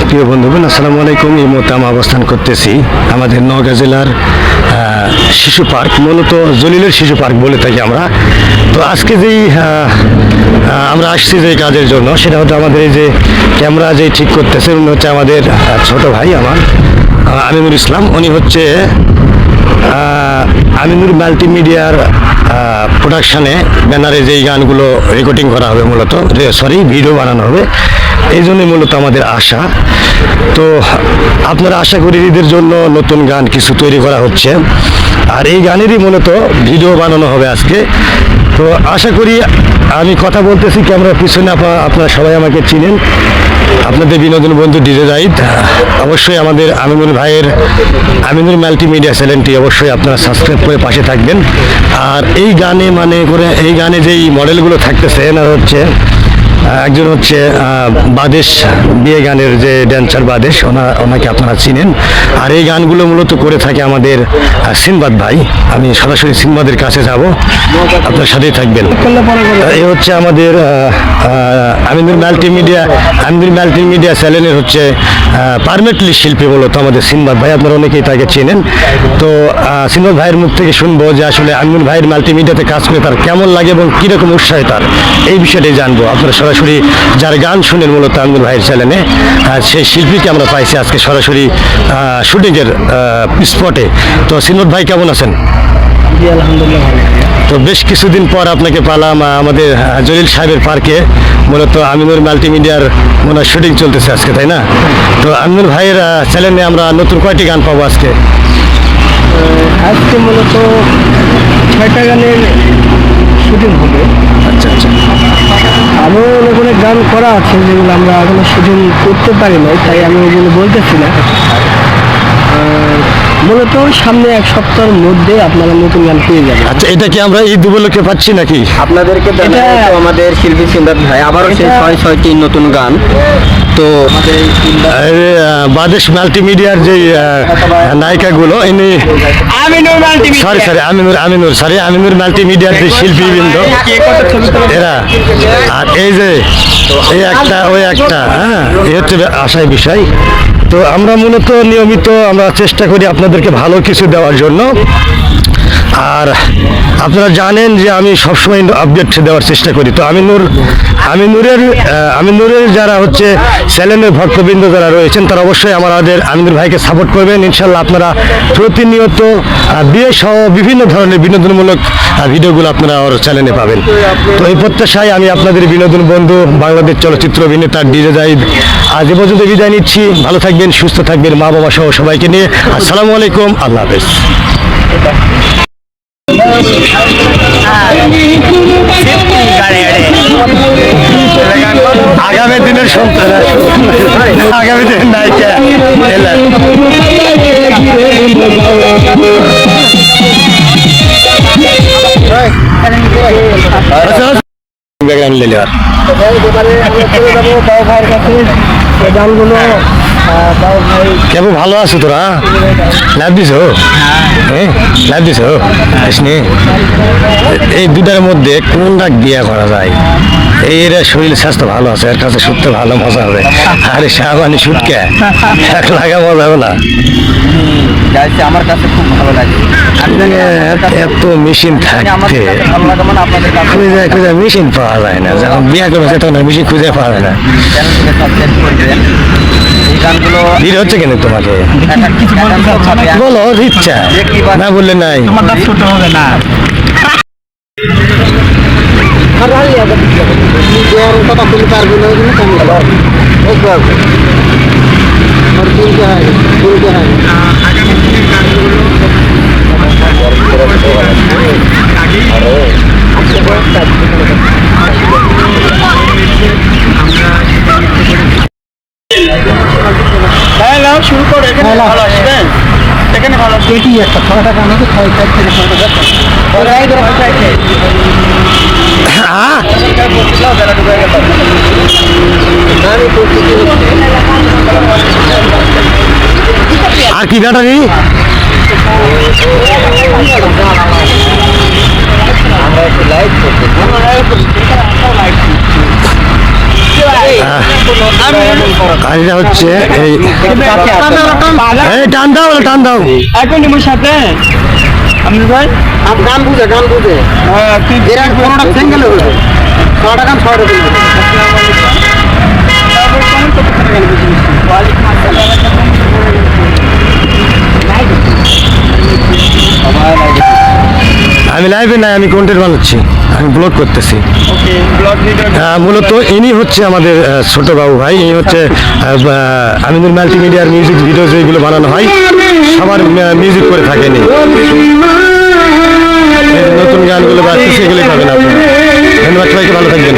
প্রিয় বন্ধুগণ, আসসালামু আলাইকুম। এই মুহূর্তে আমি অবস্থান করতেছি আমাদের নওগাঁ জেলার শিশু পার্ক, মূলত জলিলের শিশু পার্ক বলে থাকি আমরা। তো আজকে যেই আমরা আসছি যে কাজের জন্য, সেটা হচ্ছে আমাদের এই যে ক্যামেরা যে ঠিক করতেছে, উনি হচ্ছে আমাদের ছোট ভাই আমার আমিনুর ইসলাম। উনি হচ্ছে আমিনুর মাল্টিমিডিয়ার প্রোডাকশানে ব্যানারে যেই গানগুলো রেকর্ডিং করা হবে, মূলত ভিডিও বানানো হবে, এই জন্যই মূলত আমাদের আশা। তো আপনারা আশা করি ঈদের জন্য নতুন গান কিছু তৈরি করা হচ্ছে, আর এই গানেরই মূলত ভিডিও বানানো হবে আজকে। তো আশা করি, আমি কথা বলতেছি ক্যামেরার পিছনে, আপনারা সবাই আমাকে চিনেন, আপনাদের বিনোদন বন্ধু ডিজে জাহিদ। অবশ্যই আমাদের আমিনুর মাল্টিমিডিয়া চ্যানেলটি অবশ্যই আপনারা সাবস্ক্রাইব করে পাশে থাকবেন। আর এই গানে যেই মডেলগুলো থাকতেছে, এনারা হচ্ছে একজন হচ্ছে বাদেশ, বিয়ে গানের যে ড্যান্সার বাদেশ, ওনাকে আপনারা চিনেন। আর এই গানগুলো মূলত করে থাকে আমাদের সিনবাদ ভাই। আমি সরাসরি সিনবাদের কাছে যাব, আপনার সাথেই থাকবেন। এই হচ্ছে আমাদের আমিনুর মাল্টিমিডিয়া চ্যানেলের হচ্ছে পারমানেন্টলি শিল্পী মূলত আমাদের সিনবাদ ভাই। আপনারা অনেকেই তাকে চেনেন। তো সিনবাদ ভাইয়ের মুখ থেকে শুনবো যে আসলে আমিনুর ভাইয়ের মাল্টিমিডিয়াতে কাজ করে তার কেমন লাগে এবং কীরকম উৎসাহ তার, এই বিষয়টাই জানবো। আপনারা সরাসরি যার গান শুনেন মূলত আমিনুর ভাইয়ের চ্যানেলে, সেই শিল্পীকে আমরা পাইছি আজকে সরাসরি শুটিংয়ের স্পটে। তো সিনবাদ ভাই কেমন আছেন? আলহামদুলিল্লাহ ভালো। তো বেশ কিছুদিন পর আপনাকে পালাম আমাদের জলিল সাহেবের পার্কে, মূলত আমিনুর মাল্টিমিডিয়ার মনে হয় শুটিং চলতেছে আজকে, তাই না? তো আমিনুর ভাইয়ের চ্যানেলে আমরা নতুন কয়টি গান পাবো আজকে? আজকে মূলত 6টা গানের শুটিং হবে। আচ্ছা আচ্ছা। আরও অনেক গান করা আছে যেগুলো আমরা এখনো শুটিং করতে পারি নাই, তাই আমি ওইগুলো বলতেছি না। মূলত সামনে এক সপ্তাহের মধ্যে আপনারা নতুন গান পেয়ে যাবেন। আচ্ছা, এটা কি আমরা ঈদ উপলক্ষে পাচ্ছি নাকি? আপনাদেরকে আমাদের শিল্পী সিনবাদ ভাই আবারও সেই 6টি নতুন গান। তো বাদেশ মাল্টিমিডিয়ার যে নায়িকাগুলো, ইনি আমিনুর মাল্টিমিডিয়ার যে শিল্পীবৃন্দ এরা, আর এই যে এই একটা ওই একটা, এই হচ্ছে আশার বিষয়। তো আমরা মূলত নিয়মিত আমরা চেষ্টা করি আপনাদেরকে ভালো কিছু দেওয়ার জন্য। আর আপনারা জানেন যে আমি সবসময় আপডেট দেওয়ার চেষ্টা করি। তো আমিনুরের যারা হচ্ছে চ্যানেলের ভক্তবৃন্দ যারা রয়েছেন, তারা অবশ্যই আমাদের আমিনুর ভাইকে সাপোর্ট করবেন। ইনশাল্লাহ আপনারা প্রতিনিয়ত বিয়ে সহ বিভিন্ন ধরনের বিনোদনমূলক ভিডিওগুলো আপনারা ওর চ্যানেলে পাবেন। তো এই প্রত্যাশায় আমি আপনাদের বিনোদন বন্ধু বাংলাদেশ চলচ্চিত্র অভিনেতা ডিজে জাহিদ আজ এ পর্যন্ত বিদায় নিচ্ছি। ভালো থাকবেন, সুস্থ থাকবেন, মা বাবা সহ সবাইকে নিয়ে। আসসালামু আলাইকুম, আল্লাহ হাফেজ। আগামী দিনের সন্তান, আগামী দিনের নায়িকা কেমন ভালো আছো তোরা? লাভ দিছো? লাভ দিছো? এই দুটার মধ্যে কোনটা বিয়ে করা যায়? এরা শরীর স্বাস্থ্য ভালো আছে, এর কাছে শুটতে ভালো মজা হবে। আরে শাহবানি শুটকে এক লাগা মজা হবে না? আমার কাছে খুব ভালো লাগে। এত মেশিন থাকতে খুঁজে মেশিন পাওয়া যায় না, যখন বিয়ে করেছে তখন মেশিন খুঁজে পাওয়া যায় না। ভিড় হচ্ছে কেন তোমাকে? বলো ইচ্ছা না, বললে নাই। শুরু করে এখানে ভালো আসবেন, এখানে ভালো এটি একটা 6 টাকা আমাকে 6 থেকে 6 টাকা আর কি ব্যাটারি? আমরা একটু লাইট করতে আর এটা হচ্ছে এই টান দাও টান দাও। এখন তোমার সাথে আমি ভাই গান বুঝে এরা কোনোটা সিঙ্গেল হবে, ছটা গান ছয়টা সিঙ্গেল। আমি লাইভে নাই, আমি কন্টেন্ট বানাচ্ছি, আমি ব্লগ করতেছি। মূলত ইনি হচ্ছে আমাদের ছোট বাবু ভাই, ইনি হচ্ছে আমাদের মাল্টিমিডিয়ার মিউজিক ভিডিও যেগুলো বানানো হয় সবার মিউজিক করে থাকেন। নতুন গানগুলো বাড়তেছে, এগুলো পাবেন আপনি। ধন্যবাদ, সবাইকে ভালো থাকবেন।